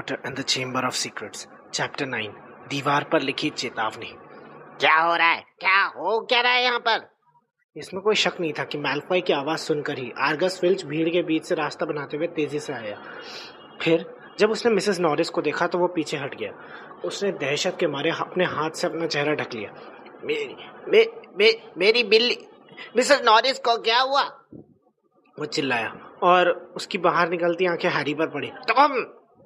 Potter and the chamber of secrets chapter 9 दीवार पर लिखी चेतावनी। क्या हो रहा है? क्या हो क्या रहा है यहाँ पर? इसमें कोई शक नहीं था कि मैल्फॉय की आवाज सुनकर ही आर्गस फिल्च भीड़ के बीच से रास्ता बनाते हुए तेजी से आया। फिर जब उसने मिसेस नॉरिस को देखा तो वो पीछे हट गया। उसने दहशत के मारे अपने हाथ से अपना चेहरा ढक लिया। मेरी बिल्ली, मिसेस नॉरिस को क्या हुआ? वो चिल्लाया और उसकी बाहर निकलती आंखें हैरी पर पड़ी।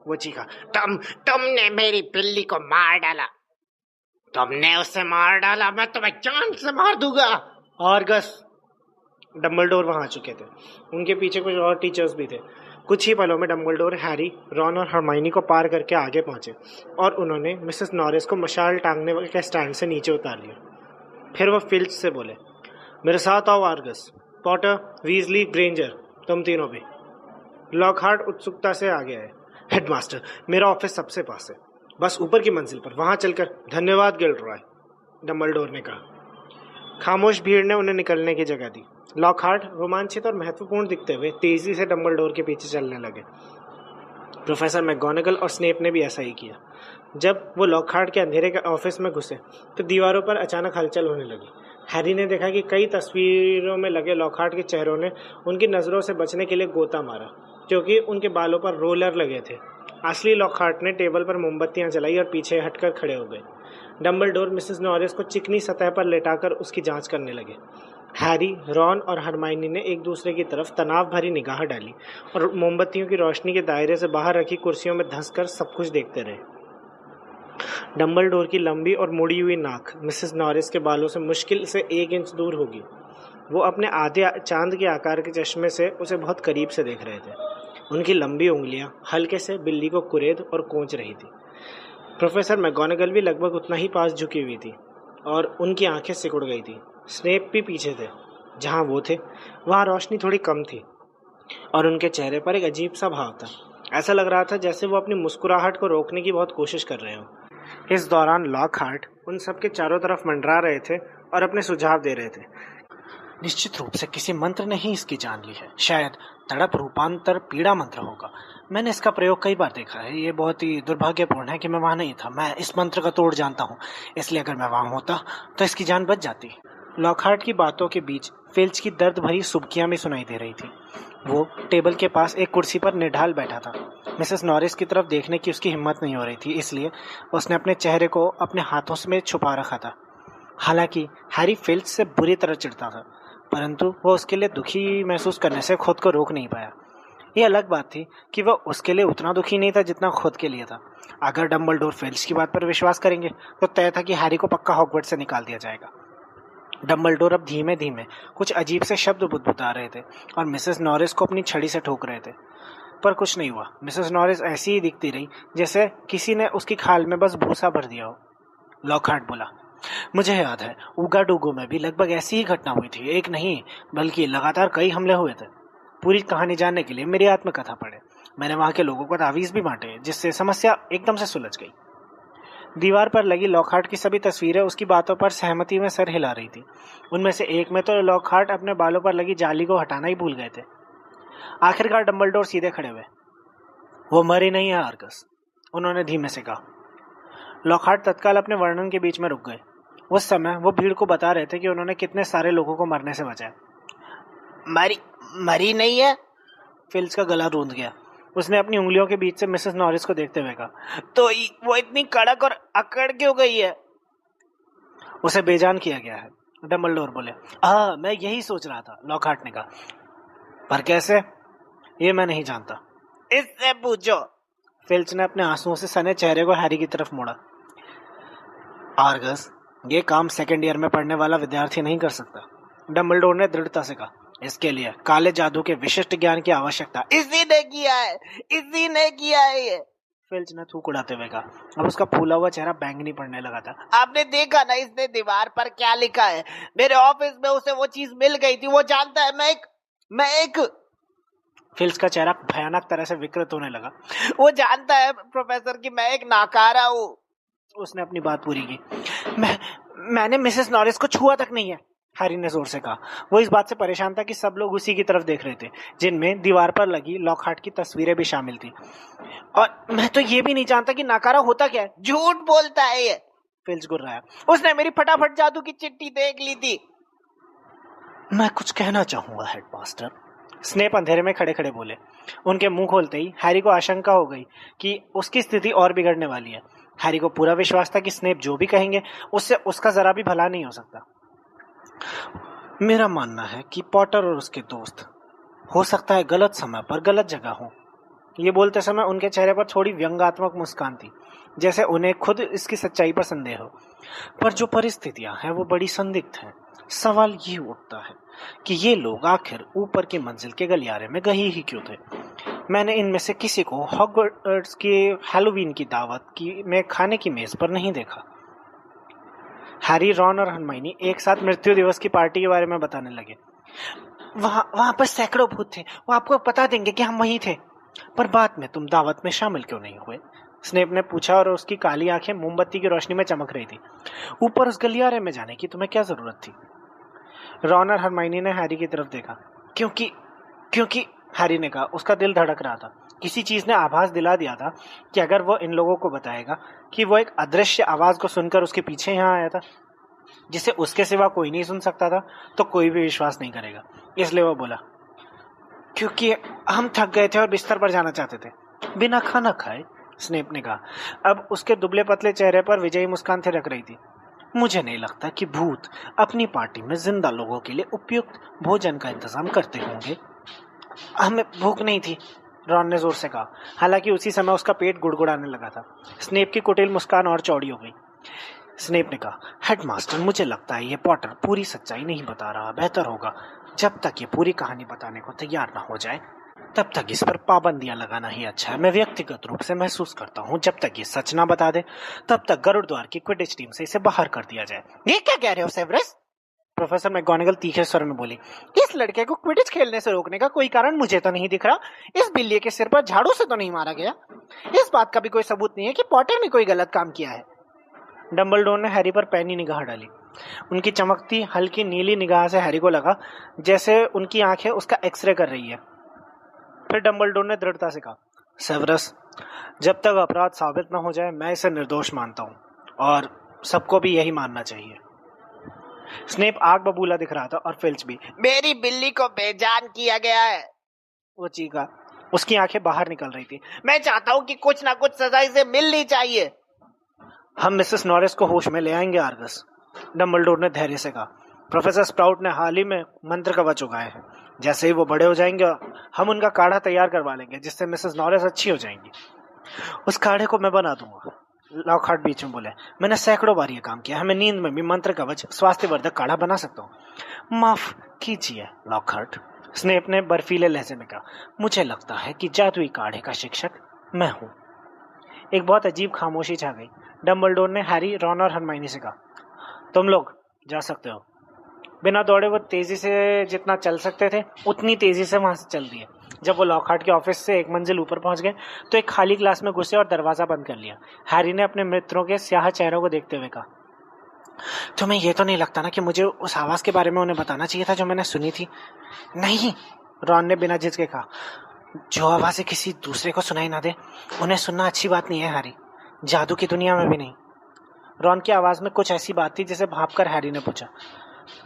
वो चीखा, तुमने मेरी बिल्ली को मार डाला। तुमने उसे मार डाला, मैं तुम्हें जान से मार दूंगा। आर्गस। डम्बलडोर वहां आ चुके थे। उनके पीछे कुछ और टीचर्स भी थे। कुछ ही पलों में डम्बलडोर, हैरी, रॉन और हरमाइनी को पार करके आगे पहुंचे और उन्होंने मिसेस नॉरिस को मशाल टांगने के स्टैंड से नीचे उतार लिया। फिर वो फिल्च से बोले, मेरे साथ आओ आर्गस, पॉटर, वीजली, ग्रेंजर, तुम तीनों भी। लॉकहार्ट उत्सुकता से आगे आए। हेडमास्टर, मेरा ऑफिस सबसे पास है, बस ऊपर की मंजिल पर, वहां चलकर। धन्यवाद गिल्डरॉय, डम्बलडोर ने कहा। खामोश भीड़ ने उन्हें निकलने की जगह दी। लॉकहार्ट रोमांचित और महत्वपूर्ण दिखते हुए तेजी से डम्बलडोर के पीछे चलने लगे। प्रोफेसर मैगोनागल और स्नेप ने भी ऐसा ही किया। जब वो लॉकहार्ट के अंधेरे के ऑफिस में घुसे तो दीवारों पर अचानक हलचल होने लगी। हैरी ने देखा कि कई तस्वीरों में लगे लॉकहार्ट के चेहरों ने उनकी नज़रों से बचने के लिए गोता मारा, क्योंकि उनके बालों पर रोलर लगे थे। असली लॉकहार्ट ने टेबल पर मोमबत्तियां जलाई और पीछे हटकर खड़े हो गए। डम्बलडोर मिसेस नॉरिस को चिकनी सतह पर लेटाकर उसकी जांच करने लगे। हैरी, रॉन और हरमाइनी ने एक दूसरे की तरफ तनाव भरी निगाह डाली और मोमबत्तियों की रोशनी के दायरे से बाहर रखी कुर्सियों में धंसकर सब कुछ देखते रहे। डम्बलडोर की लंबी और मुड़ी हुई नाक मिसेस नॉरिस के बालों से मुश्किल से 1 इंच दूर होगी। वो अपने आधे चांद के आकार के चश्मे से उसे बहुत करीब से देख रहे थे। उनकी लंबी उंगलियां हल्के से बिल्ली को कुरेद और कोंच रही थी। प्रोफेसर मैगोनागल भी लगभग उतना ही पास झुकी हुई थी और उनकी आंखें सिकुड़ गई थी। स्नेप भी पीछे थे। जहां वो थे वहां रोशनी थोड़ी कम थी और उनके चेहरे पर एक अजीब सा भाव था। ऐसा लग रहा था जैसे वो अपनी मुस्कुराहट को रोकने की बहुत कोशिश कर रहे हो। इस दौरान लॉकहार्ट उन सबके चारों तरफ मंडरा रहे थे और अपने सुझाव दे रहे थे। निश्चित रूप से किसी मंत्र ने ही इसकी जान ली है। शायद तड़प रूपांतर पीड़ा मंत्र होगा। मैंने इसका प्रयोग कई बार देखा है। ये बहुत ही दुर्भाग्यपूर्ण है कि मैं वहां नहीं था। मैं इस मंत्र का तोड़ जानता हूँ, इसलिए अगर मैं वहां होता तो इसकी जान बच जाती। लॉकहार्ट की बातों के बीच फिल्च की दर्द भरी सुबकियां भी सुनाई दे रही थी। वो टेबल के पास एक कुर्सी पर निढाल बैठा था। मिसेस नॉरिस की तरफ देखने की उसकी हिम्मत नहीं हो रही थी, इसलिए उसने अपने चेहरे को अपने हाथों में छुपा रखा था। हालांकि हैरी फिल्च से बुरी तरह चिढ़ता था, परंतु वो उसके लिए दुखी महसूस करने से खुद को रोक नहीं पाया। ये अलग बात थी कि वह उसके लिए उतना दुखी नहीं था जितना खुद के लिए था। अगर डम्बलडोर फिल्च की बात पर विश्वास करेंगे तो तय था कि हैरी को पक्का हॉगवर्ट्स से निकाल दिया जाएगा। डम्बलडोर अब धीमे धीमे कुछ अजीब से शब्द बुदबुदा रहे थे और मिसेस नॉरिस को अपनी छड़ी से ठोक रहे थे, पर कुछ नहीं हुआ। मिसेस नॉरिस ऐसी ही दिखती रही जैसे किसी ने उसकी खाल में बस भूसा भर दिया हो। लॉकहार्ट बोला, मुझे याद है उगाडुगो में भी लगभग ऐसी ही घटना हुई थी। एक नहीं बल्कि लगातार कई हमले हुए थे। पूरी कहानी जानने के लिए मेरी आत्मकथा पढ़े। मैंने वहां के लोगों को तावीज भी बांटे, जिससे समस्या एकदम से सुलझ गई। दीवार पर लगी लॉकहार्ट की सभी तस्वीरें उसकी बातों पर सहमति में सर हिला रही थी। उनमें से एक में तो लॉकहार्ट अपने बालों पर लगी जाली को हटाना ही भूल गए थे। आखिरकार डम्बलडोर सीधे खड़े हुए। वो मरी नहीं है आर्गस, उन्होंने धीमे से कहा। लॉकहार्ट तत्काल अपने वर्णन के बीच में रुक गए। उस समय वो भीड़ को बता रहे थे कि उन्होंने कितने सारे लोगों को मरने से बचाया। मरी नहीं है? फिल्च का गला रूंध गया। उसने अपनी उंगलियों के बीच से मिसेस नॉरिस को देखते हुए कहा, तो वो इतनी कड़क और अकड़ क्यों गई है? उसे बेजान किया गया है, डम्बलडोर बोले। मैं यही सोच रहा था, लॉकहार्ट ने कहा। पर कैसे, ये मैं नहीं जानता। इससे पूछो। फिल्च ने अपने आंसुओं से सने चेहरे को हैरी की तरफ मोड़ा। आर्गस, ये काम सेकेंड ईयर में पढ़ने वाला विद्यार्थी नहीं कर सकता, डम्बलडोर ने दृढ़ता से कहा। इसके लिए काले जादू के विशिष्ट ज्ञान की आवश्यकता। इसी ने किया है ये, फिल्च ने थूक उड़ाते हुए कहा। अब उसका फूला हुआ चेहरा बैंगनी पड़ने लगा था। आपने देखा ना इसने दीवार पर क्या लिखा है? मेरे ऑफिस में उसे वो चीज मिल गई थी। वो जानता है मैं एक फिल्च का चेहरा भयानक तरह से विकृत होने लगा। वो जानता है प्रोफेसर कि मैं एक नाकारा हूँ। उसने अपनी बात पूरी की। मैंने मिसेस नॉरिस को छुआ तक नहीं है। हैरी ने जोर से कहा। वो इस बात से परेशान था कि सब लोग उसी की तरफ देख रहे थे, जिनमें दीवार पर लगी लॉकहार्ट की तस्वीरें भी शामिल थी। और मैं तो ये भी नहीं जानता कि नाकारा होता क्या है। झूठ बोलता है ये, फिल्च गुर्राया। उसने मेरी फटाफट जादू की चिट्ठी देख ली थी। मैं कुछ कहना चाहूंगा हेडमास्टर, स्नेप अंधेरे में खड़े खड़े बोले। उनके मुंह खोलते ही हैरी को आशंका हो गई कि उसकी स्थिति और बिगड़ने वाली है। हैरी को पूरा विश्वास था कि स्नेप जो भी कहेंगे उससे उसका जरा भी भला नहीं हो सकता। मेरा मानना है कि पॉटर और उसके दोस्त हो सकता है गलत समय पर गलत जगह हो। ये बोलते समय उनके चेहरे पर थोड़ी व्यंग्यात्मक मुस्कान थी, जैसे उन्हें खुद इसकी सच्चाई पर संदेह हो। पर जो परिस्थितियां हैं वो बड़ी संदिग्ध हैं। सवाल ये उठता है कि ये लोग आखिर ऊपर की मंजिल के गलियारे में गए ही क्यों थे। मैंने इनमें से किसी को हॉगवर्ट्स के हैलोवीन की दावत की में खाने की मेज पर नहीं देखा। हैरी, रॉन और हरमाइनी एक साथ मृत्यु दिवस की पार्टी के बारे में बताने लगे। वहां पर सैकड़ों भूत थे, वो आपको बता देंगे कि हम वहीं थे। पर बाद में तुम दावत में शामिल क्यों नहीं हुए? स्नेप ने पूछा और उसकी काली आंखें मोमबत्ती की रोशनी में चमक रही थी। ऊपर उस गलियारे में जाने की तुम्हें क्या जरूरत थी? रॉन और हरमाइनी ने हैरी की तरफ देखा। क्योंकि हैरी ने कहा। उसका दिल धड़क रहा था। किसी चीज ने आभास दिला दिया था कि अगर वो इन लोगों को बताएगा कि वो एक अदृश्य आवाज को सुनकर उसके पीछे यहाँ आया था, जिसे उसके सिवा कोई नहीं सुन सकता था, तो कोई भी विश्वास नहीं करेगा। इसलिए वो बोला, क्योंकि हम थक गए थे और बिस्तर पर जाना चाहते थे, बिना खाना खाए, स्नेप ने कहा। अब उसके दुबले पतले चेहरे पर विजयी मुस्कान थिरक रही थी। मुझे नहीं लगता कि भूत अपनी पार्टी में जिंदा लोगों के लिए उपयुक्त भोजन का इंतजाम करते होंगे। हमें भूख नहीं थी, रॉन ने जोर से कहा। हालांकि उसी समय उसका पेट गुड़गुड़ाने लगा था। स्नेप की कुटिल मुस्कान और चौड़ी हो गई। स्नेप ने कहा, हेडमास्टर, मुझे लगता है ये पॉटर पूरी सच्चाई नहीं बता रहा। बेहतर होगा जब तक ये पूरी कहानी बताने को तैयार ना हो जाए तब तक इस पर पाबंदियां लगाना ही अच्छा है। मैं व्यक्तिगत रूप से महसूस करता हूँ जब तक ये सच ना बता दे तब तक गरुड़द्वार की क्विडिच टीम से इसे बाहर कर दिया जाए। ये क्या कह रहे हो सेवरस? प्रोफेसर मैगोनागल तीखे स्वर में बोली। इस लड़के को क्विडिच खेलने से रोकने का कोई कारण मुझे तो नहीं दिख रहा। इस बिल्ली के सिर पर झाड़ू से तो नहीं मारा गया। इस बात का भी कोई सबूत नहीं है कि पॉटर ने कोई गलत काम किया है। डंबलडोर ने हैरी पर पैनी निगाह डाली। उनकी चमकती हल्की नीली निगाह से हैरी को लगा जैसे उनकी आंखें उसका एक्सरे कर रही है। फिर डंबलडोर ने दृढ़ता से कहा, सेवरस, जब तक अपराध साबित न हो जाए मैं इसे निर्दोष मानता हूँ, और सबको भी यही मानना चाहिए। स्नेप आग बबूला दिख रहा था और फिल्च भी। मेरी बिल्ली को बेजान किया गया है, वो चीखा। उसकी आंखें बाहर निकल रही थी। मैं चाहता हूँ कि कुछ ना कुछ सजा इसे मिलनी चाहिए। हम मिसेस नॉरिस को होश में ले आएंगे आर्गस, डंबलडोर ने धैर्य से कहा। प्रोफेसर स्प्राउट ने हाल ही में मंत्र कवच उगाए हैं। जैसे ही वो बड़े हो जाएंगे हम उनका काढ़ा तैयार करवा लेंगे, जिससे मिसेस नॉरिस अच्छी हो जाएंगी। उस काढ़े को मैं बना दूंगा, लॉकहार्ट बीच में बोले। मैंने सैकड़ों बार ये काम किया है। मैं नींद में भी मंत्र कवच स्वास्थ्यवर्धक काढ़ा बना सकता हूँ। माफ कीजिए लॉकहार्ट, स्नेप ने बर्फीले लहजे में कहा। मुझे लगता है कि जादुई काढ़े का शिक्षक मैं हूँ। एक बहुत अजीब खामोशी छा गई। डंबलडोर ने हैरी, रॉन और हरमाइनी से कहा, तुम लोग जा सकते हो। बिना दौड़े वो तेजी से जितना चल सकते थे उतनी तेजी से वहां से चल दिए। जब वो लॉकहार्ट के ऑफिस से एक मंजिल ऊपर पहुंच गए तो एक खाली क्लास में घुसे और दरवाजा बंद कर लिया। हैरी ने अपने मित्रों के स्याह चेहरों को देखते हुए कहा, तुम्हें ये तो नहीं लगता ना कि मुझे उस आवाज के बारे में उन्हें बताना चाहिए था जो मैंने सुनी थी? नहीं, रॉन ने बिना झिझके कहा। जो आवाजें किसी दूसरे को सुनाई ना दे उन्हें सुनना अच्छी बात नहीं है हैरी, जादू की दुनिया में भी नहीं। रॉन की आवाज में कुछ ऐसी बात थी जिसे भांपकर हैरी ने पूछा,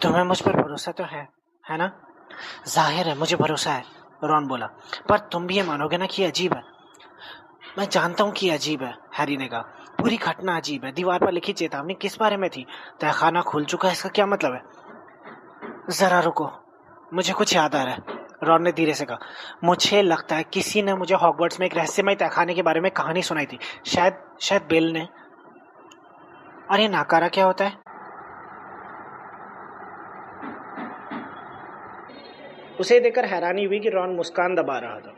तुम्हें मुझ पर भरोसा तो है ना? जाहिर है मुझे भरोसा है, रॉन बोला, पर तुम भी ये मानोगे ना कि ये अजीब है। मैं जानता हूँ कि ये अजीब है, हैरी ने कहा। पूरी घटना अजीब है। दीवार पर लिखी चेतावनी किस बारे में थी? तहखाना खुल चुका है, इसका क्या मतलब है? जरा रुको, मुझे कुछ याद आ रहा है, रॉन ने धीरे से कहा। मुझे लगता है किसी ने मुझे हॉगवर्ट्स में एक रहस्यमय तहखाने के बारे में कहानी सुनाई थी। शायद बिल ने। और ये नाकारा क्या होता है? उसे देखकर हैरानी हुई कि रॉन मुस्कान दबा रहा था।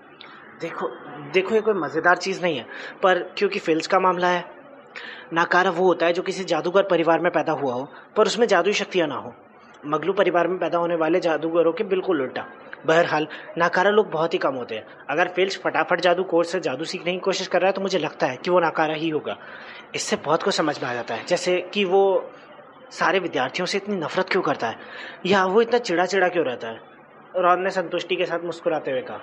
देखो ये कोई मजेदार चीज नहीं है, पर क्योंकि फिल्च का मामला है। नाकारा वो होता है जो किसी जादूगर परिवार में पैदा हुआ हो पर उसमें जादुई शक्तियां ना हो। मगलू परिवार में पैदा होने वाले जादूगरों के बिल्कुल उल्टा। बहरहाल नाकारा लोग बहुत ही कम होते हैं। अगर फिल्च फटाफट जादू कोर्स से जादू सीखने की कोशिश कर रहा है तो मुझे लगता है कि वो नाकारा ही होगा। इससे बहुत कुछ समझ में आ जाता है, जैसे कि वो सारे विद्यार्थियों से इतनी नफरत क्यों करता है, या वो इतना चिड़ा चिड़ा क्यों रहता है? रॉन ने संतुष्टि के साथ मुस्कुराते हुए कहा।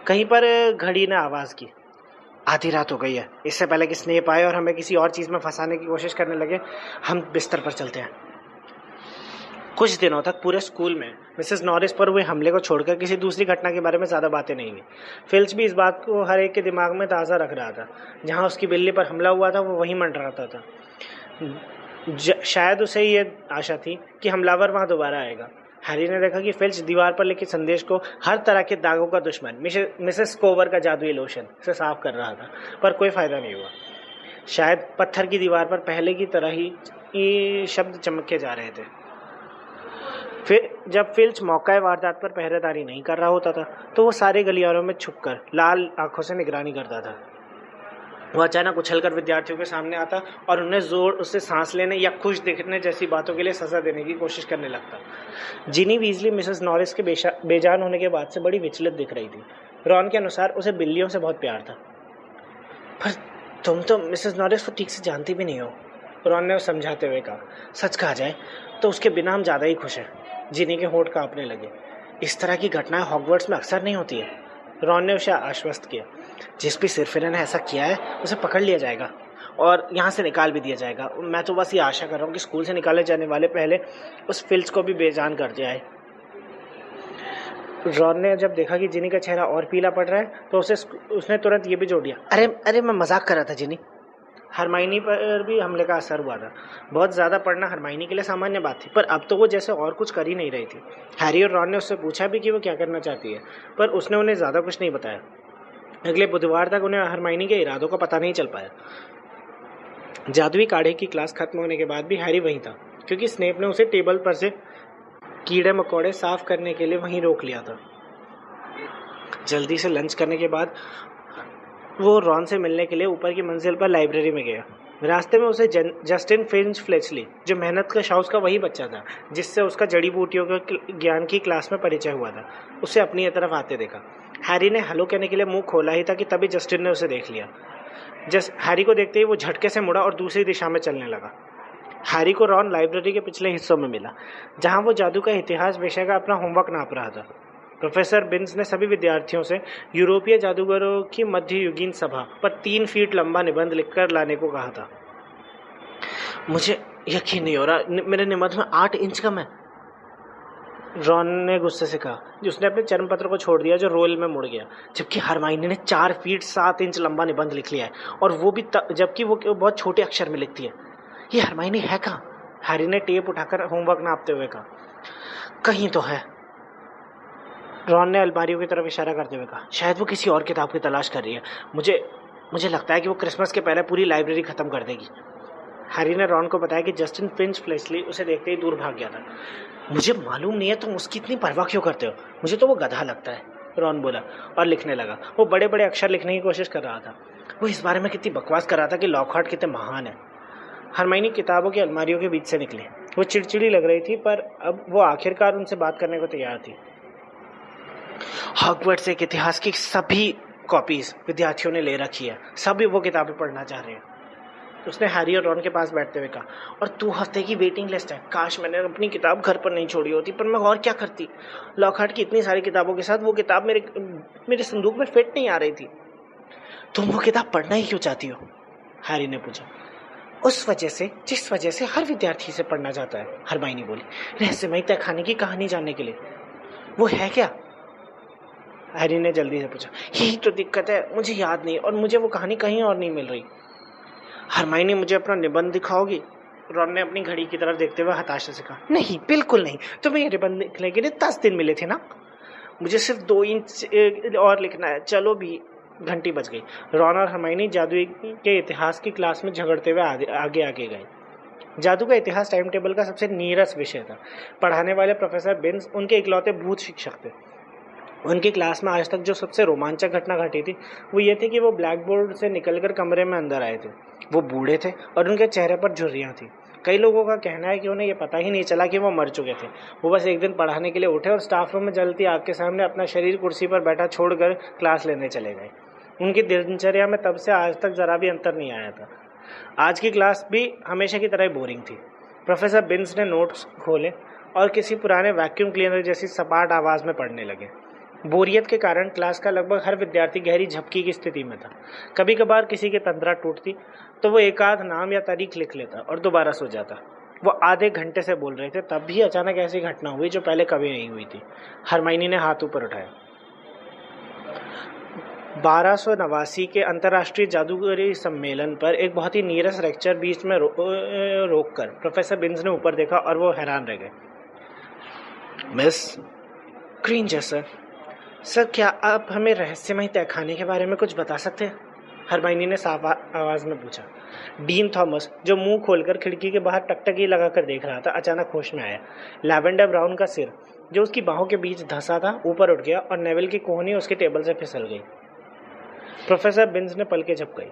कहीं पर घड़ी ने आवाज़ की, आधी रात हो गई है। इससे पहले कि स्नेप आए और हमें किसी और चीज़ में फंसाने की कोशिश करने लगे, हम बिस्तर पर चलते हैं। कुछ दिनों तक पूरे स्कूल में मिसेस नॉरिस पर हुए हमले को छोड़कर किसी दूसरी घटना के बारे में ज़्यादा बातें नहीं हुई। फिल्च भी इस बात को हर एक के दिमाग में ताज़ा रख रहा था। जहाँ उसकी बिल्ली पर हमला हुआ था वो वहीं मंडराता था। शायद उसे ये आशा थी कि हमलावर वहाँ दोबारा आएगा। हैरी ने देखा कि फिल्च दीवार पर लिखे संदेश को हर तरह के दागों का दुश्मन मिसेस कोवर का जादुई लोशन से साफ कर रहा था, पर कोई फ़ायदा नहीं हुआ। शायद पत्थर की दीवार पर पहले की तरह ही शब्द चमके जा रहे थे। फिर जब फिल्च मौका वारदात पर पहरेदारी नहीं कर रहा होता था तो वो सारे गलियारों में छुपकर लाल आंखों से निगरानी करता था। वो अचानक उछलकर विद्यार्थियों के सामने आता और उन्हें जोर उससे सांस लेने या खुश दिखने जैसी बातों के लिए सजा देने की कोशिश करने लगता। जिनी वीजली मिसेस नॉरिस के बेजान होने के बाद से बड़ी विचलित दिख रही थी। रॉन के अनुसार उसे बिल्लियों से बहुत प्यार था। पर तुम तो मिसेस नॉरिस को ठीक से जानती भी नहीं हो, रॉन ने समझाते हुए कहा। सच कहा जाए तो उसके बिना हम ज़्यादा ही खुश हैं। जिनी के होंठ कांपने लगे। इस तरह की घटनाएं हॉगवर्ट्स में अक्सर नहीं होती है, रॉन ने उसे आश्वस्त किया। जिस भी सिरफिरे ने ऐसा किया है उसे पकड़ लिया जाएगा और यहाँ से निकाल भी दिया जाएगा। मैं तो बस ये आशा कर रहा हूँ कि स्कूल से निकाले जाने वाले पहले उस फिल्च को भी बेजान कर जाए। रॉन ने जब देखा कि जिनी का चेहरा और पीला पड़ रहा है तो उसने तुरंत ये भी जोड़ दिया, अरे मैं मजाक कर रहा था जिनी। हरमाइनी पर भी हमले का असर हुआ था। बहुत ज़्यादा पढ़ना हरमाइनी के लिए सामान्य बात थी, पर अब तो वो जैसे और कुछ कर ही नहीं रही थी। हैरी और रॉन ने उससे पूछा भी कि वो क्या करना चाहती है, पर उसने उन्हें ज़्यादा कुछ नहीं बताया। अगले बुधवार तक उन्हें हरमाइनी के इरादों का पता नहीं चल पाया। जादुई काढ़े की क्लास खत्म होने के बाद भी हैरी वहीं था, क्योंकि स्नेप ने उसे टेबल पर से कीड़े मकोड़े साफ करने के लिए वहीं रोक लिया था। जल्दी से लंच करने के बाद वो रॉन से मिलने के लिए ऊपर की मंजिल पर लाइब्रेरी में गया। रास्ते में उसे जस्टिन फिंच फ्लेचली, जो मेहनत का शाउस का वही बच्चा था जिससे उसका जड़ी बूटियों के ज्ञान की क्लास में परिचय हुआ था, उसे अपनी तरफ आते देखा। हैरी ने हेलो कहने के लिए मुंह खोला ही था कि तभी जस्टिन ने उसे देख लिया। हैरी को देखते ही वो झटके से मुड़ा और दूसरी दिशा में चलने लगा। हैरी को रॉन लाइब्रेरी के पिछले हिस्सों में मिला, जहाँ वो जादू का इतिहास विषय का अपना होमवर्क नाप रहा था। प्रोफेसर बिन्स ने सभी विद्यार्थियों से यूरोपीय जादूगरों की मध्ययुगीन सभा पर 3 फीट लंबा निबंध लिखकर लाने को कहा था। मुझे यकीन नहीं हो रहा, मेरे निबंध में 8 इंच कम है, रॉन ने गुस्से से कहा। उसने अपने चर्म पत्र को छोड़ दिया जो रोल में मुड़ गया, जबकि हरमाइनी ने 4 फीट 7 इंच लंबा निबंध लिख लिया है, और वो भी जबकि वो बहुत छोटे अक्षर में लिखती है। ये हरमाइनी है कहाँ? हैरी ने टेप उठाकर होमवर्क नापते हुए कहा। कहीं तो है, रॉन ने अलमारियों की तरफ इशारा करते हुए कहा। शायद वो किसी और किताब की तलाश कर रही है। मुझे लगता है कि वो क्रिसमस के पहले पूरी लाइब्रेरी खत्म कर देगी। हैरी ने रॉन को बताया कि जस्टिन फिंच फ्लेचली उसे देखते ही दूर भाग गया था। मुझे मालूम नहीं है तुम उसकी इतनी परवाह क्यों करते हो, मुझे तो वो गधा लगता है, रॉन बोला और लिखने लगा। वो बड़े बड़े अक्षर लिखने की कोशिश कर रहा था। वो इस बारे में कितनी बकवास कर रहा था कि लॉकहार्ट कितने महान है। हरमाइनी किताबों की अलमारियों के बीच से निकली। वो चिड़चिड़ी लग रही थी, पर अब वो आखिरकार उनसे बात करने को तैयार थी। हॉगवर्ट्स एक इतिहास की सभी कॉपीज विद्यार्थियों ने ले रखी है, सभी वो किताबें पढ़ना चाह रहे हैं, उसने हैरी और रॉन के पास बैठते हुए कहा। और 2 हफ्ते की वेटिंग लिस्ट है। काश मैंने अपनी किताब घर पर नहीं छोड़ी होती, पर मैं और क्या करती। लॉकहार्ट की इतनी सारी किताबों के साथ वो किताब मेरे संदूक में फिट नहीं आ रही थी। तुम वो किताब पढ़ना ही क्यों चाहती हो? हैरी ने पूछा। उस वजह से जिस वजह से हर विद्यार्थी से पढ़ना चाहता है, हरमाइनी बोली, रहस्यमयी तहखाने की कहानी जानने के लिए। वो है क्या? हैरी ने जल्दी से पूछा। यही तो दिक्कत है, मुझे याद नहीं और मुझे वो कहानी कहीं और नहीं मिल रही। हरमाइनी मुझे अपना निबंध दिखाओगी? रॉन ने अपनी घड़ी की तरफ देखते हुए हताशा से कहा। नहीं, बिल्कुल नहीं, तुम्हें ये निबंध लिखने के लिए 10 दिन मिले थे ना, मुझे सिर्फ 2 इंच और लिखना है। चलो भी। घंटी बज गई। रॉन और हरमाइनी जादू के इतिहास की क्लास में झगड़ते हुए आगे आगे गए। जादू का इतिहास टाइम टेबल का सबसे नीरस विषय था। पढ़ाने वाले प्रोफेसर बिन्स उनके इकलौते भूत शिक्षक थे। उनकी क्लास में आज तक जो सबसे रोमांचक घटना घटी थी वो ये थी कि वो ब्लैक बोर्ड से निकलकर कमरे में अंदर आए थे। वो बूढ़े थे और उनके चेहरे पर झुर्रियाँ थी। कई लोगों का कहना है कि उन्हें ये पता ही नहीं चला कि वो मर चुके थे। वो बस एक दिन पढ़ाने के लिए उठे और स्टाफ रूम में जलती आग के सामने अपना शरीर कुर्सी पर बैठा छोड़कर क्लास लेने चले गए। उनकी दिनचर्या में तब से आज तक जरा भी अंतर नहीं आया था। आज की क्लास भी हमेशा की तरह बोरिंग थी। प्रोफेसर बिन्स ने नोट्स खोले और किसी पुराने वैक्यूम क्लीनर जैसी सपाट आवाज़ में पढ़ने लगे। बोरियत के कारण क्लास का लगभग हर विद्यार्थी गहरी झपकी की स्थिति में था। कभी कभार किसी की तंद्रा टूटती तो वो एक आध नाम या तारीख लिख लेता और दोबारा सो जाता। वो आधे घंटे से बोल रहे थे, तब भी अचानक ऐसी घटना हुई जो पहले कभी नहीं हुई थी। हरमाइनी ने हाथ ऊपर उठाया। 1289 के अंतर्राष्ट्रीय जादूगरी सम्मेलन पर एक बहुत ही नीरस लेक्चर बीच में रोककर प्रोफेसर बिन्स ने ऊपर देखा और वो हैरान रह गए। मिस ग्रेंजर सर, क्या आप हमें रहस्यमय तहखाने के बारे में कुछ बता सकते हैं? हरमाइनी ने साफ आवाज में पूछा। डीन थॉमस, जो मुंह खोलकर खिड़की के बाहर टकटकी लगाकर देख रहा था, अचानक होश में आया। लैवेंडर ब्राउन का सिर, जो उसकी बाहों के बीच धंसा था, ऊपर उठ गया और नेविल की कोहनी उसके टेबल से फिसल गई। प्रोफेसर बिन्स ने पलकें झपकाई।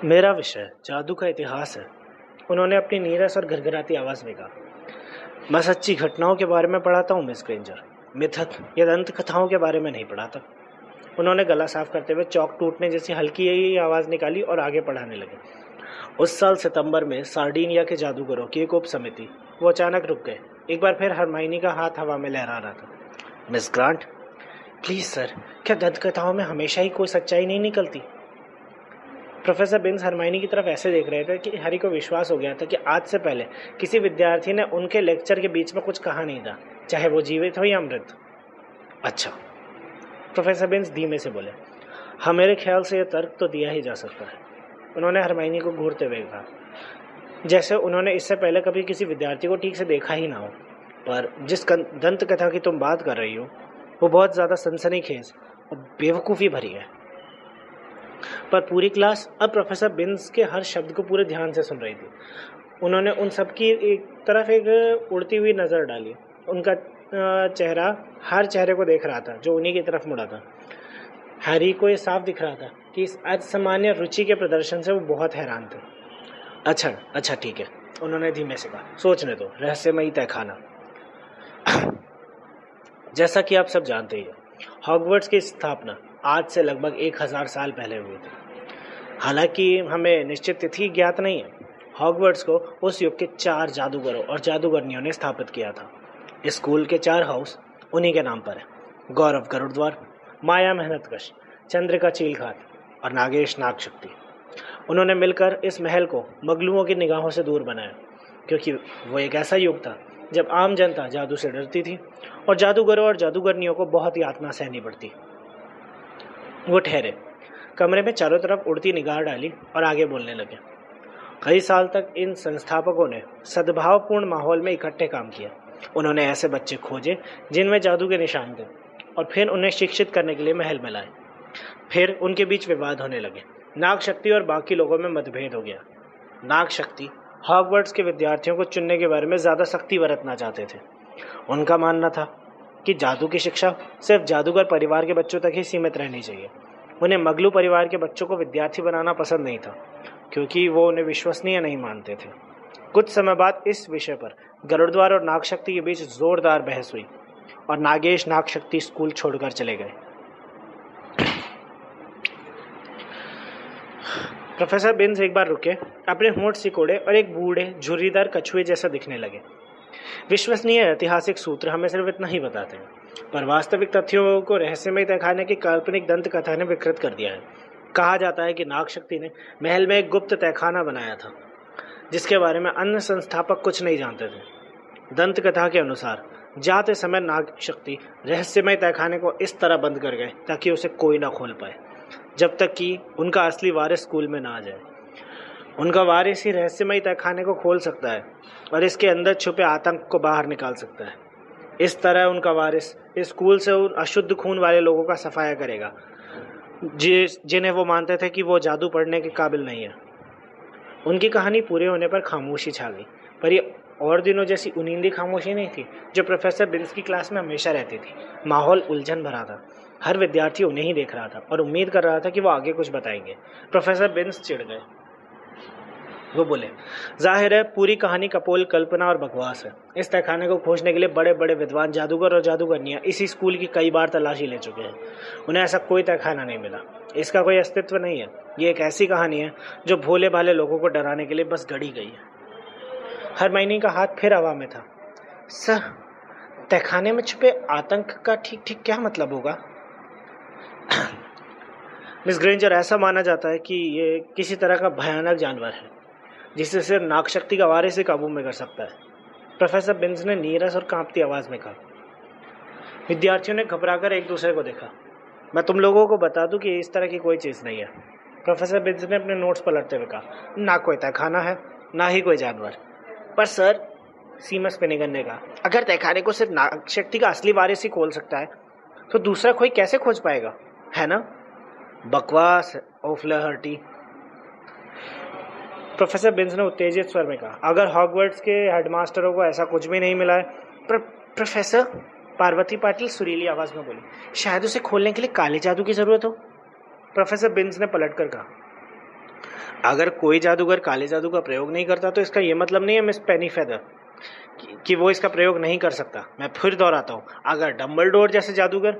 मेरा विषय जादू का इतिहास है, उन्होंने अपनी नीरस और घरघराती आवाज में कहा। मैं सच्ची घटनाओं के बारे में पढ़ाता हूँ मिस ग्रेंजर, मिथक या दंत कथाओं के बारे में नहीं पढ़ाता। उन्होंने गला साफ करते हुए चौक टूटने जैसी हल्की ही आवाज़ निकाली और आगे पढ़ाने लगे। उस साल सितंबर में सार्डिनिया के जादूगरों की एक उप समिति, वो अचानक रुक गए। एक बार फिर हरमाइनी का हाथ हवा में लहरा रहा था। मिस ग्रांट, प्लीज़ सर, क्या दंत कथाओं में हमेशा ही कोई सच्चाई नहीं निकलती? प्रोफेसर बिन्स हरमाइनी की तरफ ऐसे देख रहे थे कि हैरी को विश्वास हो गया था कि आज से पहले किसी विद्यार्थी ने उनके लेक्चर के बीच में कुछ कहा नहीं था, चाहे वो जीवित हो या मृत। अच्छा, प्रोफेसर बिन्स धीमे से बोले। हाँ, मेरे ख्याल से यह तर्क तो दिया ही जा सकता है। उन्होंने हरमाइनी को घूरते हुए कहा, जैसे उन्होंने इससे पहले कभी किसी विद्यार्थी को ठीक से देखा ही ना हो। पर जिस दंत कथा की तुम बात कर रही हो वो बहुत ज़्यादा सनसनीखेज और बेवकूफ़ी भरी है। पर पूरी क्लास अब प्रोफेसर बिन्स के हर शब्द को पूरे ध्यान से सुन रही थी। उन्होंने उन सब की एक तरफ एक उड़ती हुई नज़र डाली। उनका चेहरा हर चेहरे को देख रहा था जो उन्हीं की तरफ मुड़ा था। हैरी को ये साफ दिख रहा था कि इस असामान्य रुचि के प्रदर्शन से वो बहुत हैरान थे। अच्छा ठीक है, उन्होंने धीमे से कहा, सोचने दो। रहस्यमयी तहखाना, जैसा कि आप सब जानते ही हैं, हॉगवर्ट्स की स्थापना आज से लगभग 1000 साल पहले हुई थी। हालांकि हमें निश्चित तिथि ज्ञात नहीं है। हॉगवर्ट्स को उस युग के 4 जादूगरों और जादूगरनियों ने स्थापित किया था। स्कूल के 4 हाउस उन्हीं के नाम पर है। गौरव गरुड़द्वार, माया मेहनतकश, चंद्रिका चीलखात और नागेश नागशक्ति। उन्होंने मिलकर इस महल को मगलुओं की निगाहों से दूर बनाया, क्योंकि वो एक ऐसा युग था जब आम जनता जादू से डरती थी और जादूगरों और जादूगरनियों को बहुत यातना सहनी पड़ती। वो ठहरे, कमरे में चारों तरफ उड़ती निगाह डाली और आगे बोलने लगे। कई साल तक इन संस्थापकों ने सद्भावपूर्ण माहौल में इकट्ठे काम किया। उन्होंने ऐसे बच्चे खोजे जिनमें जादू के निशान थे और फिर उन्हें शिक्षित करने के लिए महल में लाए। फिर उनके बीच विवाद होने लगे। नागशक्ति और बाकी लोगों में मतभेद हो गया। नागशक्ति हॉगवर्ट्स के विद्यार्थियों को चुनने के बारे में ज़्यादा सख्ती बरतना चाहते थे। उनका मानना था कि जादू की शिक्षा सिर्फ जादूगर परिवार के बच्चों तक ही सीमित रहनी चाहिए। उन्हें मगलू परिवार के बच्चों को विद्यार्थी बनाना पसंद नहीं था, क्योंकि वो उन्हें विश्वसनीय नहीं मानते थे। कुछ समय बाद इस विषय पर गरुड़द्वार और नागशक्ति के बीच जोरदार बहस हुई और नागेश नागशक्ति स्कूल छोड़कर चले गए। प्रोफेसर बिन्स एक बार रुके, अपने होंठ सिकोड़े और एक बूढ़े झुर्रीदार कछुए जैसा दिखने लगे। विश्वसनीय ऐतिहासिक सूत्र हमें सिर्फ इतना ही बताते हैं, पर वास्तविक तथ्यों को रहस्यमय तहखाने की काल्पनिक दंत कथा ने विकृत कर दिया है। कहा जाता है कि नागशक्ति ने महल में एक गुप्त तहखाना बनाया था, जिसके बारे में अन्य संस्थापक कुछ नहीं जानते थे। दंत कथा के अनुसार जाते समय नागशक्ति रहस्यमय तहखाने को इस तरह बंद कर गए ताकि उसे कोई ना खोल पाए, जब तक कि उनका असली वारिस स्कूल में ना आ जाए। उनका वारिस ही रहस्यमय तहखाने को खोल सकता है और इसके अंदर छुपे आतंक को बाहर निकाल सकता है। इस तरह उनका वारिस इस स्कूल से उन अशुद्ध खून वाले लोगों का सफाया करेगा जिन्हें वो मानते थे कि वो जादू पढ़ने के काबिल नहीं है। उनकी कहानी पूरे होने पर खामोशी छा गई, पर ये और दिनों जैसी उनींदी खामोशी नहीं थी जो प्रोफेसर बिन्स की क्लास में हमेशा रहती थी। माहौल उलझन भरा था। हर विद्यार्थी उन्हें ही देख रहा था और उम्मीद कर रहा था कि वो आगे कुछ बताएंगे। प्रोफेसर बिन्स चिढ़ गए। वो बोले, जाहिर है पूरी कहानी कपोल कल्पना और बकवास है। इस तहखाने को खोजने के लिए बड़े बड़े विद्वान जादूगर और जादूगरनियां इसी स्कूल की कई बार तलाशी ले चुके हैं। उन्हें ऐसा कोई तहखाना नहीं मिला। इसका कोई अस्तित्व नहीं है। ये एक ऐसी कहानी है जो भोले भाले लोगों को डराने के लिए बस गढ़ी गई है। हरमाइनी का हाथ फिर हवा में था। सर, तहखाने में छुपे आतंक का ठीक ठीक क्या मतलब होगा? मिस ग्रेंजर, ऐसा माना जाता है कि ये किसी तरह का भयानक जानवर है जिसे सिर्फ नागशक्ति का वारिस ही काबू में कर सकता है, प्रोफेसर बिन्स ने नीरस और कांपती आवाज में कहा। विद्यार्थियों ने घबराकर एक दूसरे को देखा। मैं तुम लोगों को बता दूं कि इस तरह की कोई चीज़ नहीं है, प्रोफेसर बिन्स ने अपने नोट्स पलटते हुए कहा। ना कोई तहखाना है, ना ही कोई जानवर। पर सर, सीमस फिनिगन ने कहा, अगर तहखाने को सिर्फ नागशक्ति का असली वारिस ही खोल सकता है तो दूसरा कोई कैसे खोज पाएगा, है ना? बकवास, ओफ्लहर्टी, प्रोफेसर बिन्स ने उत्तेजित स्वर में कहा। अगर हॉगवर्ट्स के हेडमास्टरों को ऐसा कुछ भी नहीं मिला है। प्रोफेसर, पार्वती पाटिल सुरीली आवाज में बोली, शायद उसे खोलने के लिए काले जादू की जरूरत हो। प्रोफेसर बिन्स ने पलटकर कहा, अगर कोई जादूगर काले जादू का प्रयोग नहीं करता तो इसका यह मतलब नहीं है मिस पेनीफेदर कि वो इसका प्रयोग नहीं कर सकता। मैं फिर दोहराता हूँ, अगर डम्बलडोर जैसे जादूगर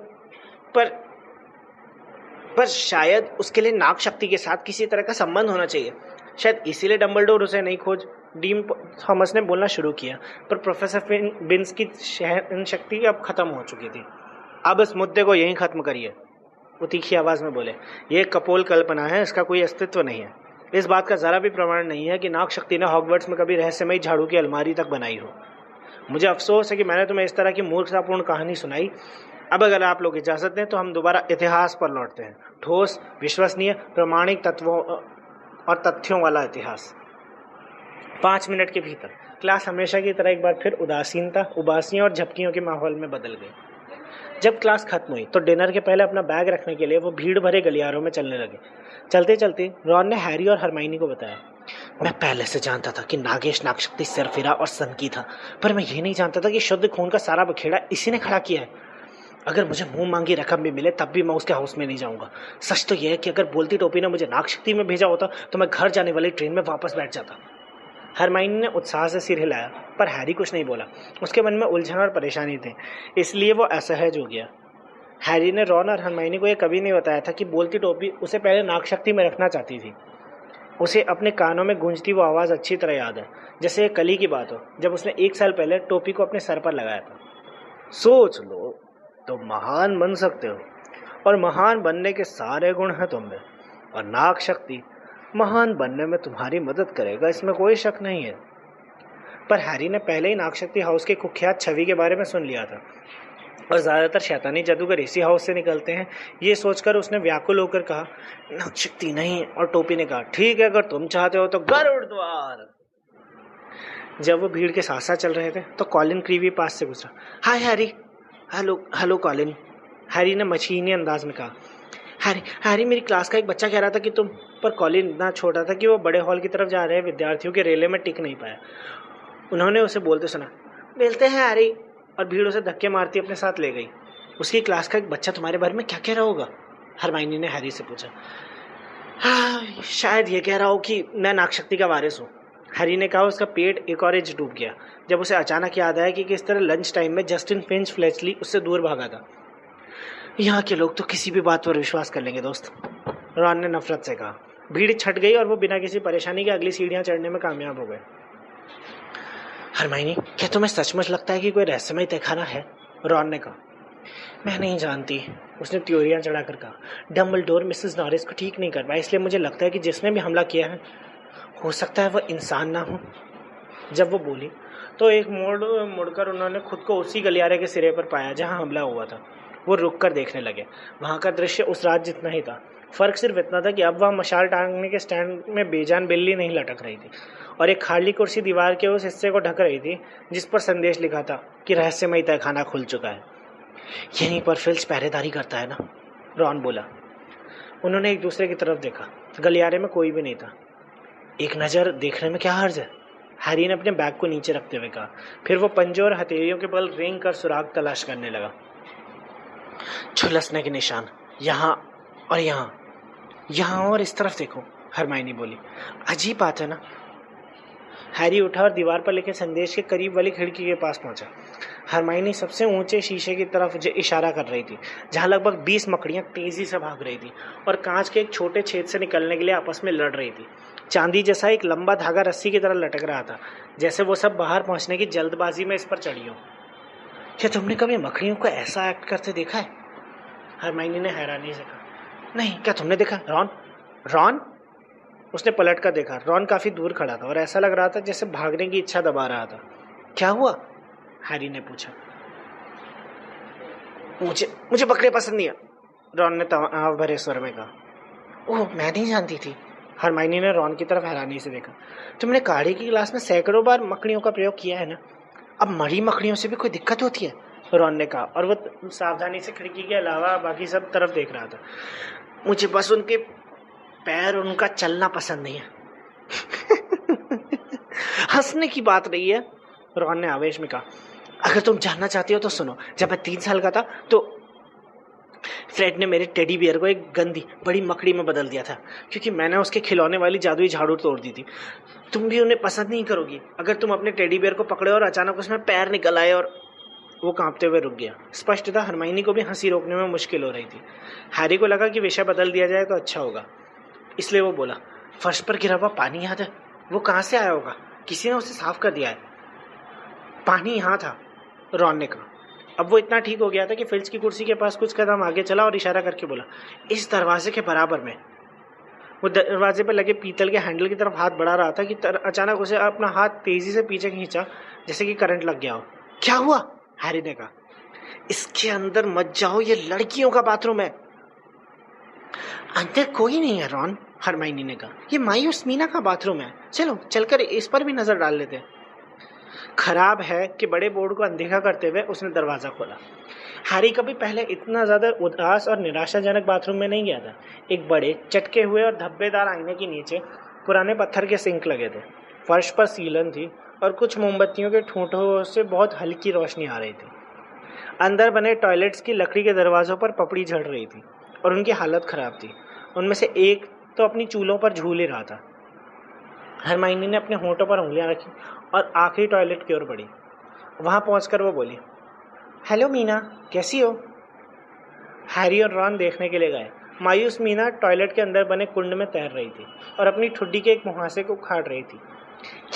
पर शायद उसके लिए नाग शक्ति के साथ किसी तरह का संबंध होना चाहिए। शायद इसीलिए डम्बलडोर उसे नहीं खोज। डीन थॉमस ने बोलना शुरू किया, पर प्रोफेसर बिन्स की शक्ति अब खत्म हो चुकी थी। अब इस मुद्दे को यहीं खत्म करिए, वो तीखी आवाज में बोले। ये एक कपोल कल्पना है, इसका कोई अस्तित्व नहीं है। इस बात का जरा भी प्रमाण नहीं है कि नाग शक्ति ने हॉगवर्ट्स में कभी रहस्यमयी झाड़ू की अलमारी तक बनाई हो। मुझे अफसोस है कि मैंने तुम्हें इस तरह की मूर्खतापूर्ण कहानी सुनाई। अब अगर आप लोग इजाजत दें तो हम दोबारा इतिहास पर लौटते हैं। ठोस, विश्वसनीय, प्रामाणिक तत्वों और तथ्यों वाला इतिहास। 5 मिनट के भीतर क्लास हमेशा की तरह एक बार फिर उदासीनता, उबासियों और झपकियों के माहौल में बदल गई। जब क्लास खत्म हुई तो डिनर के पहले अपना बैग रखने के लिए वो भीड़ भरे गलियारों में चलने लगे। चलते चलते रॉन ने हैरी और हरमाइनी को बताया, मैं पहले से जानता था कि नागेश नागशक्ति सिरफिरा और सनकी था, पर मैं ये नहीं जानता था कि शुद्ध खून का सारा बखेड़ा इसी ने खड़ा किया है। अगर मुझे मुंह मांगी रकम भी मिले तब भी मैं उसके हाउस में नहीं जाऊंगा। सच तो यह है कि अगर बोलती टोपी ने मुझे नागशक्ति में भेजा होता तो मैं घर जाने वाली ट्रेन में वापस बैठ जाता। हरमाइनी ने उत्साह से सिर हिलाया, पर हैरी कुछ नहीं बोला। उसके मन में उलझन और परेशानी थी, इसलिए वो असहज हो गया। हैरी ने रॉन और हरमाइनी को यह कभी नहीं बताया था कि बोलती टोपी उसे पहले नागशक्ति में रखना चाहती थी। उसे अपने कानों में गूंजती वो आवाज़ अच्छी तरह याद है, जैसे एक कली की बात हो, जब उसने 1 साल पहले टोपी को अपने सर पर लगाया था। सोच लो, तो महान बन सकते हो, और महान बनने के सारे गुण हैं तुम में, और नाग शक्ति महान बनने में तुम्हारी मदद करेगा, इसमें कोई शक नहीं है। पर हैरी ने पहले ही नागशक्ति हाउस के कुख्यात छवि के बारे में सुन लिया था, और ज़्यादातर शैतानी जादूगर इसी हाउस से निकलते हैं। ये सोचकर उसने व्याकुल होकर कहा, नागशक्ति नहीं। और टोपी ने कहा, ठीक है, अगर तुम चाहते हो तो गरुड़ द्वार। जब वो भीड़ के साथ साथ चल रहे थे तो कॉलिन क्रीवी पास से गुजरा। हाय हैरी। हेलो कॉलिन, हैरी ने मशीनी अंदाज में कहा। हैरी, मेरी क्लास का एक बच्चा कह रहा था कि तुम। पर कॉलिन इतना छोटा था कि वो बड़े हॉल की तरफ जा रहे विद्यार्थियों के रेले में टिक नहीं पाया। उन्होंने उसे बोलते सुना, मिलते हैं हैरी, और भीड़ उसे धक्के मारती अपने साथ ले गई। उसकी क्लास का एक बच्चा तुम्हारे बारे में क्या कह रहा होगा? हरमाइनी ने हैरी से पूछा। हाँ, शायद ये कह रहा हो कि मैं नागशक्ति का वारिस हूँ, हैरी ने कहा। उसका पेट एक और इंच डूब गया जब उसे अचानक याद आया कि किस तरह लंच टाइम में जस्टिन फिंच फ्लेचली उससे दूर भागा था। यहाँ के लोग तो किसी भी बात पर विश्वास कर लेंगे दोस्त, रॉन ने नफरत से कहा। भीड़ छट गई और वो बिना किसी परेशानी के अगली सीढ़ियाँ चढ़ने में कामयाब हो गए। हरमाइनी, क्या तुम्हें सचमुच लगता है कि कोई रहस्यमय तहखाना है? रॉन ने कहा। मैं नहीं जानती, उसने त्योरियां चढ़ाकर कहा। डम्बलडोर मिसेस नॉरिस को ठीक नहीं कर पाया, इसलिए मुझे लगता है कि जिसने भी हमला किया है हो सकता है वह इंसान ना हो। जब वो बोली तो एक मुड़कर उन्होंने खुद को उसी गलियारे के सिरे पर पाया जहां हमला हुआ था। वो रुक कर देखने लगे। वहां का दृश्य उस रात जितना ही था। फर्क सिर्फ इतना था कि अब वह मशाल टांगने के स्टैंड में बेजान बिल्ली नहीं लटक रही थी, और एक खाली कुर्सी दीवार के उस हिस्से को ढक रही थी जिस पर संदेश लिखा था कि रहस्यमय तहखाना खुल चुका है। यहीं पर फिल्च पहरेदारी करता है ना? रॉन बोला। उन्होंने एक दूसरे की तरफ देखा। गलियारे में कोई भी नहीं था। एक नज़र देखने में क्या हर्ज है? हैरी ने अपने बैग को नीचे रखते हुए कहा। फिर वो पंजों और हथेलियों के बल रेंग कर सुराग तलाश करने लगा। झुलसने के निशान यहाँ और यहाँ और इस तरफ देखो, हरमाइनी बोली। अजीब बात है ना? हैरी उठा और दीवार पर लिखे संदेश के करीब वाली खिड़की के पास पहुंचा। हरमाइनी सबसे ऊंचे शीशे की तरफ इशारा कर रही थी, जहां लगभग 20 मकड़ियां तेजी से भाग रही थी और कांच के एक छोटे छेद से निकलने के लिए आपस में लड़ रही थी। चांदी जैसा एक लंबा धागा रस्सी की तरह लटक रहा था, जैसे वो सब बाहर पहुंचने की जल्दबाजी में इस पर चढ़ी हो। क्या तुमने कभी मकड़ियों को ऐसा एक्ट करते देखा है? हरमाइनी ने हैरानी से कहा। नहीं, क्या तुमने देखा? रॉन? रॉन? उसने पलट कर देखा। रॉन काफी दूर खड़ा था और ऐसा लग रहा था जैसे भागने की इच्छा दबा रहा था। क्या हुआ? हैरी ने पूछा। मुझे बकरे पसंद नहीं है, रॉन ने तनाव भरे स्वर में कहा। ओह, मैं नहीं जानती थी। हरमाइनी ने रॉन की तरफ हैरानी से देखा। तुमने काढ़े की गिलास में सैकड़ों बार मकड़ियों का प्रयोग किया है ना? अब मरी मकड़ियों से भी कोई दिक्कत होती है? रॉन ने कहा और वो सावधानी से खिड़की के अलावा बाकी सब तरफ देख रहा था। मुझे बस उनके पैर और उनका चलना पसंद नहीं है। हंसने की बात नहीं है, रॉन ने आवेश में कहा। अगर तुम जानना चाहती हो तो सुनो। जब मैं 3 साल का था तो फ्रेड ने मेरे टेडी बियर को एक गंदी बड़ी मकड़ी में बदल दिया था, क्योंकि मैंने उसके खिलौने वाली जादुई झाड़ू तोड़ दी थी। तुम भी उन्हें पसंद नहीं करोगी अगर तुम अपने टेडी बियर को पकड़े और अचानक उसमें पैर निकल आए। और वो कांपते हुए रुक गया। स्पष्ट था हरमाइनी को भी हंसी रोकने में मुश्किल हो रही थी। हैरी को लगा कि विषय बदल दिया जाए तो अच्छा होगा, इसलिए वो बोला, फर्श पर गिरा हुआ पानी याद है? वो कहाँ से आया होगा? किसी ने उसे साफ कर दिया है। पानी यहाँ था, रॉन ने कहा। अब वो इतना ठीक हो गया था कि फिल्च की कुर्सी के पास कुछ कदम आगे चला और इशारा करके बोला, इस दरवाजे के बराबर में। वो दरवाजे पर लगे पीतल के हैंडल की तरफ हाथ बढ़ा रहा था कि अचानक उसे अपना हाथ तेजी से पीछे खींचा, जैसे कि करंट लग गया हो। क्या हुआ? हैरी ने कहा। इसके अंदर मत जाओ, ये लड़कियों का बाथरूम है। अंदर कोई नहीं है रॉन, हरमाइनी ने कहा। ये मायूस मीना का बाथरूम है। चलो चलकर इस पर भी नजर डाल लेते हैं। खराब है कि बड़े बोर्ड को अनदेखा करते हुए उसने दरवाजा खोला। हैरी कभी पहले इतना ज्यादा उदास और निराशाजनक बाथरूम में नहीं गया था। एक बड़े चटके हुए और धब्बेदार आईने के नीचे पुराने पत्थर के सिंक लगे थे। फर्श पर सीलन थी और कुछ मोमबत्तियों के ठूंठों से बहुत हल्की रोशनी आ रही थी। अंदर बने टॉयलेट्स की लकड़ी के दरवाजों पर पपड़ी झड़ रही थी और उनकी हालत खराब थी। उनमें से एक तो अपनी चूल्हों पर झूल ही रहा था। हरमाइनी ने अपने होंठों पर उंगलियां रखी और आखिरी टॉयलेट की ओर बढ़ी। वहां पहुंचकर वो बोली, हेलो मीना, कैसी हो? हैरी और रॉन देखने के लिए गए। मायूस मीना टॉयलेट के अंदर बने कुंड में तैर रही थी और अपनी ठुड्डी के एक मुहासे को उखाड़ रही थी।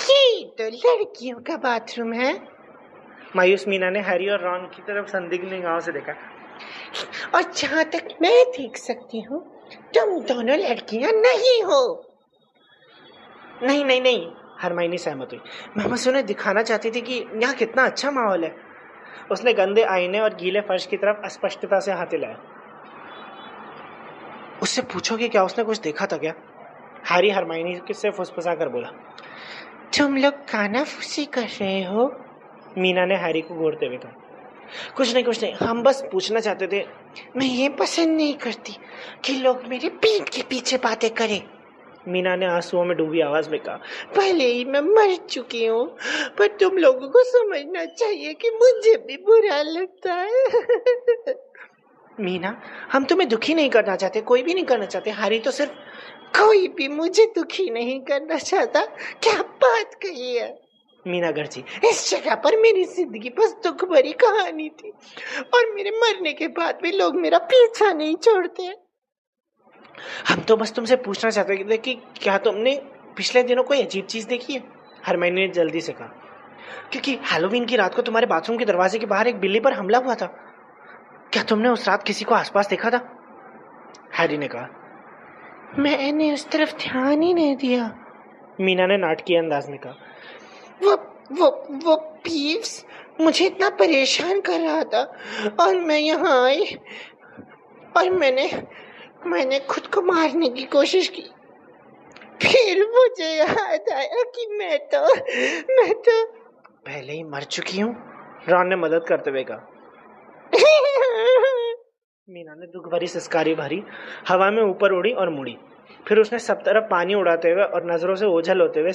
ये तो लड़कियों का बाथरूम है, मायूस मीना ने हैरी और रॉन की तरफ संदिग्ध निगाहों से देखा। और जहां तक मैं देख सकती हूँ तुम दोनों लड़कियां नहीं हो। नहीं नहीं नहीं, हरमाइनी सहमत हुई। मैं बस उन्हें दिखाना चाहती थी कि यहाँ कितना अच्छा माहौल है। उसने गंदे आईने और गीले फर्श की तरफ अस्पष्टता से हाथ हिलाया। उससे पूछो कि क्या उसने कुछ देखा था क्या? हैरी हरमाइनी से फुसफुसा कर बोला। तुम लोग कानाफूसी कर रहे हो? मीना ने हैरी को घूरते हुए कहा। कुछ नहीं, हम बस पूछना चाहते थे। मैं ये पसंद नहीं करती कि लोग मेरे पीठ के पीछे बातें करें, मीना ने आंसुओं में डूबी आवाज में कहा। पहले ही मैं मर चुकी हूँ, पर तुम लोगों को समझना चाहिए कि मुझे भी बुरा लगता है। मीना, हम तुम्हें दुखी नहीं करना चाहते, कोई भी नहीं करना चाहते। हैरी तो सिर्फ कोई भी मुझे दुखी नहीं करना चाहता। क्या बात कही है, मीना गर्जी। इस जगह पर मेरी जिंदगी बस दुख भरी कहानी थी और मेरे मरने के बाद भी लोग मेरा पीछा नहीं छोड़ते। हम तो बस तुमसे पूछना चाहते थे कि क्या तुमने पिछले दिनों कोई अजीब चीज देखी है? हरमाइनी ने जल्दी से कहा। क्योंकि हैलोवीन की रात को तुम्हारे बाथरूम के दरवाजे के बाहर एक बिल्ली पर हमला हुआ था। क्या तुमने उस रात किसी को आसपास देखा था? हैरी ने कहा। मैंने उस तरफ ध्यान ही नहीं दिया, मीना ने नाटकीय अंदाज में कहा। वो पीव्स मुझे इतना परेशान कर रहा था और मैं यहाँ आई और मैंने खुद को मारने की कोशिश की। फिर मुझे याद आया कि मैं तो पहले ही मर चुकी हूँ, रॉन ने मदद करते हुए कहा। मीना ने दुख भरी सिसकारी भरी हवा में ऊपर उड़ी और मुड़ी। फिर उसने सब तरफ पानी उड़ाते हुए और नजरों से ओझल होते हुए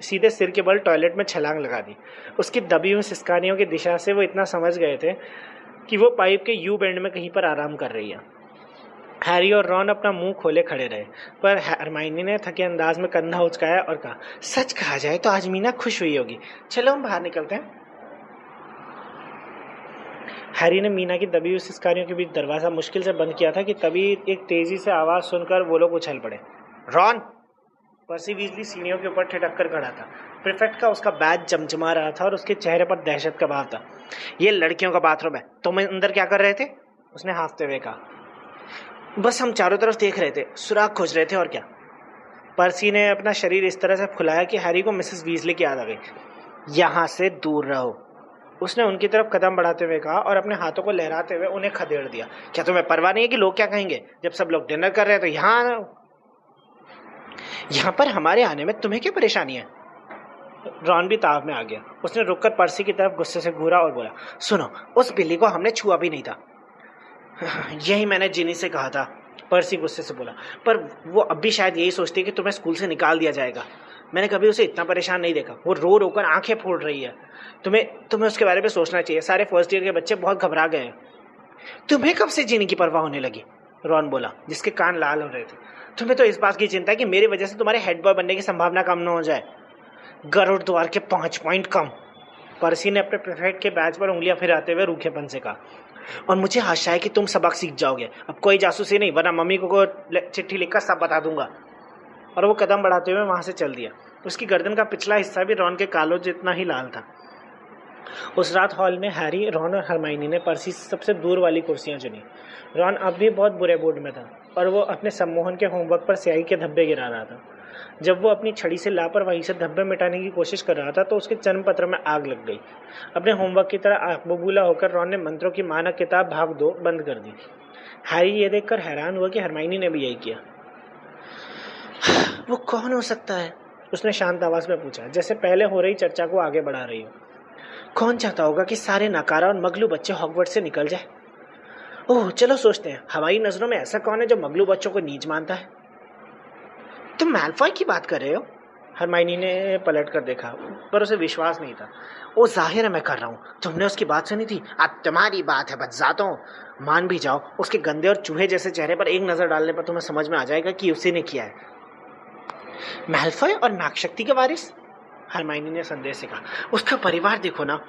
सीधे सिर के बल टॉयलेट में छलांग लगा दी। उसकी दबी हुई सिसकारियों की दिशा से वो इतना समझ गए थे कि वो पाइप के यू बेंड में कहीं पर आराम कर रही है। हैरी और रॉन अपना मुंह खोले खड़े रहे, पर हरमाइनी ने थके अंदाज में कंधा उचकाया और कहा, सच कहा जाए तो आज मीना खुश हुई होगी। चलो हम बाहर निकलते हैं। हैरी ने मीना की दबी हुई सिसकारियों के बीच दरवाजा मुश्किल से बंद किया था कि तभी एक तेजी से आवाज सुनकर वो लोग उछल पड़े। रॉन! पर्सी वीजली सीढ़ियों के ऊपर ठिठक कर खड़ा था। प्रीफेक्ट का उसका बैज चमचमा रहा था और उसके चेहरे पर दहशत का भाव था। ये लड़कियों का बाथरूम है, तुम अंदर क्या कर रहे थे? उसने हाँफते हुए कहा। बस हम चारों तरफ देख रहे थे, सुराग खोज रहे थे, और क्या? पर्सी ने अपना शरीर इस तरह से फुलाया कि हैरी को मिसेस वीजली की याद आ गई। यहाँ से दूर रहो, उसने उनकी तरफ कदम बढ़ाते हुए कहा और अपने हाथों को लहराते हुए उन्हें खदेड़ दिया। क्या तुम्हें परवाह नहीं है कि लोग क्या कहेंगे? जब सब लोग डिनर कर रहे हैं तो यहाँ पर हमारे आने में तुम्हें क्या परेशानी है? रॉन भी ताव में आ गया। उसने रुककर पर्सी की तरफ गुस्से से घूरा और बोला, सुनो, उस बिल्ली को हमने छुआ भी नहीं था। यही मैंने जिनी से कहा था, पर्सी गुस्से से बोला, पर वो अब भी शायद यही सोचती है कि तुम्हें स्कूल से निकाल दिया जाएगा। मैंने कभी उसे इतना परेशान नहीं देखा। वो रो रो कर आंखें फोड़ रही है। तुम्हें उसके बारे में सोचना चाहिए। सारे फर्स्ट ईयर के बच्चे बहुत घबरा गए हैं। तुम्हें कब से जिनी की परवाह होने लगी? रॉन बोला, जिसके कान लाल हो रहे थे। तुम्हें तो इस बात की चिंता है कि मेरी वजह से तुम्हारे हेड बॉय बनने की संभावना कम न हो जाए। गरुड़ द्वार के 5 पॉइंट कम। पर्सी ने अपने प्रीफेक्ट के बैच पर उंगलियां फिराते हुए रूखेपन से कहा, और मुझे आशा है कि तुम सबक सीख जाओगे। अब कोई जासूसी नहीं, वरना मम्मी को चिट्ठी लिखकर सब बता दूंगा। और वो कदम बढ़ाते हुए वहां से चल दिया। उसकी गर्दन का पिछला हिस्सा भी रॉन के कालों जितना ही लाल था। उस रात हॉल में हैरी, रॉन और हरमाइनी ने पर्सी से सबसे दूर वाली कुर्सियां चुनी। रॉन अब भी बहुत बुरे मूड में था और वो अपने सम्मोहन के होमवर्क पर स्याही के धब्बे गिरा रहा था। जब वो अपनी छड़ी से लापरवाही से धब्बे मिटाने की कोशिश कर रहा था तो उसके जन्म पत्र में आग लग गई। अपने होमवर्क की तरह आंख बबूला होकर रॉन ने मंत्रों की मानक किताब भाग 2 बंद कर दी। हैरी ये देखकर हैरान हुआ कि हरमाइनी ने भी यही किया। वो कौन हो सकता है? उसने शांत आवाज में पूछा, जैसे पहले हो रही चर्चा को आगे बढ़ा रही हो। कौन चाहता होगा कि सारे नकारा और मगलू बच्चे हॉगवर्ट्स से निकल जाए? ओह, चलो सोचते हैं, हमारी नजरों में ऐसा कौन है जो मगलू बच्चों को नीच मानता है? तुम मैल्फॉय की बात कर रहे हो? हरमाइनी ने पलट कर देखा, पर उसे विश्वास नहीं था। ओ, जाहिर है मैं कर रहा हूँ। तुमने उसकी बात सुनी थी? अब तुम्हारी बात है, बच्चातों। मान भी जाओ, उसके गंदे और चूहे जैसे चेहरे पर एक नजर डालने पर तुम्हें समझ में आ जाएगा कि उसी ने किया है। मैल्फॉय और नागशक्ति के वारिस? हरमाइनी ने संदेह से कहा। उसका परिवार देखो ना।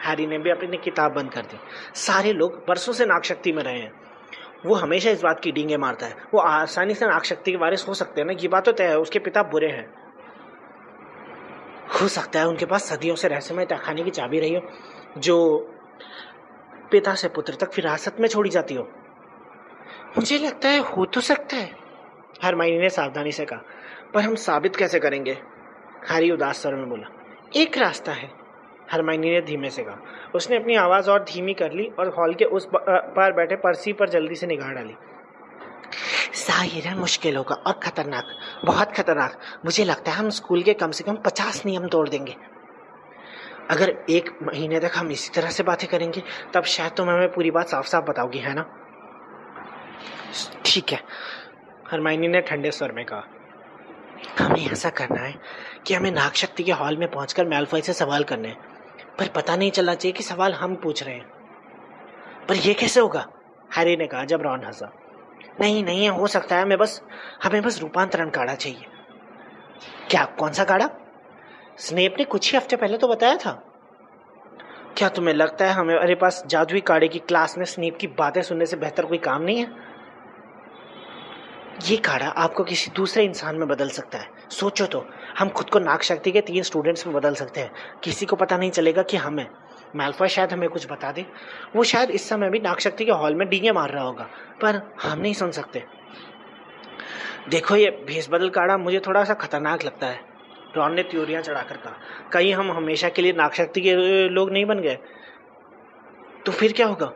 हैरी ने भी अपनी किताब बंद कर दी। सारे लोग बरसों से नागशक्ति में रहे हैं। वो हमेशा इस बात की डींगे मारता है। वो आसानी से नागशक्ति के वारिस हो सकते हैं ना, ये बात तो तय है। उसके पिता बुरे हैं। हो सकता है उनके पास सदियों से रहस्यमय तहखाने की चाबी रही हो, जो पिता से पुत्र तक विरासत में छोड़ी जाती हो। मुझे लगता है हो तो सकता है, हरमाइनी ने सावधानी से कहा, पर हम साबित कैसे करेंगे? हैरी उदास स्वर में बोला। एक रास्ता है, हरमाइनी ने धीमे से कहा। उसने अपनी आवाज और धीमी कर ली और हॉल के उस पार बैठे पर्सी पर जल्दी से निगाह डाली। जाहिर मुश्किल होगा और खतरनाक, बहुत खतरनाक। मुझे लगता है हम स्कूल के कम से कम 50 नियम तोड़ देंगे। अगर 1 महीने तक हम इसी तरह से बातें करेंगे तब शायद तुम हमें पूरी बात साफ साफ बताओगी, है ना? ठीक है, हरमाइनी ने ठंडे स्वर में कहा। हमें ऐसा करना है कि हमें नागशक्ति के हॉल में पहुंचकर मैल्फॉय से सवाल करने हैं, पर पता नहीं चलना चाहिए कि सवाल हम पूछ रहे हैं। पर यह कैसे होगा? हैरी ने कहा जब रॉन हंसा। नहीं हो सकता है, हमें बस रूपांतरण काढ़ा चाहिए। क्या? कौन सा काढ़ा? स्नेप ने कुछ ही हफ्ते पहले तो बताया था। क्या तुम्हें लगता है हमारे पास जादुई काढ़े की क्लास में स्नेप की बातें सुनने से बेहतर कोई काम नहीं है? ये काढ़ा आपको किसी दूसरे इंसान में बदल सकता है। सोचो तो, हम खुद को नागशक्ति के 3 स्टूडेंट्स में बदल सकते हैं। किसी को पता नहीं चलेगा कि हम हैं। मैल्फॉय शायद हमें कुछ बता दे। वो शायद इस समय भी नागशक्ति के हॉल में डींगे मार रहा होगा, पर हम नहीं सुन सकते। देखो, ये भेस बदल काढ़ा मुझे थोड़ा सा खतरनाक लगता है, रॉन ने त्योरियां चढ़ाकर कहा। कहीं हम हमेशा के लिए नागशक्ति के लोग नहीं बन गए तो फिर क्या होगा?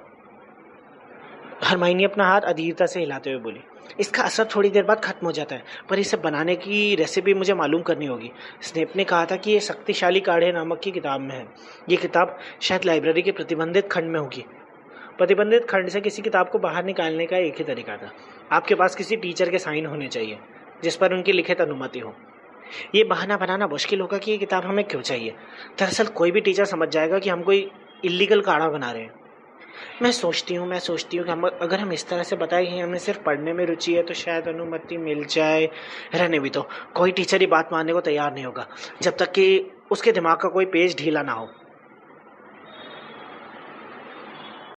हरमाइनी अपना हाथ अधीरता से हिलाते हुए बोली। इसका असर थोड़ी देर बाद खत्म हो जाता है, पर इसे बनाने की रेसिपी मुझे मालूम करनी होगी। स्नेप ने कहा था कि ये शक्तिशाली काढ़े नामक की किताब में है। ये किताब शायद लाइब्रेरी के प्रतिबंधित खंड में होगी। प्रतिबंधित खंड से किसी किताब को बाहर निकालने का एक ही तरीका था। आपके पास किसी टीचर के साइन होने चाहिए जिस पर उनकी लिखित अनुमति हो। ये बहाना बनाना मुश्किल होगा कि ये किताब हमें क्यों चाहिए। दरअसल कोई भी टीचर समझ जाएगा कि हम कोई इलीगल काढ़ा बना रहे हैं। मैं सोचती हूँ कि अगर हम इस तरह से बताएं कि हमें सिर्फ पढ़ने में रुचि है तो शायद अनुमति मिल जाए। रहने भी तो, कोई टीचर ही बात मानने को तैयार नहीं होगा जब तक कि उसके दिमाग का कोई पेज ढीला ना हो।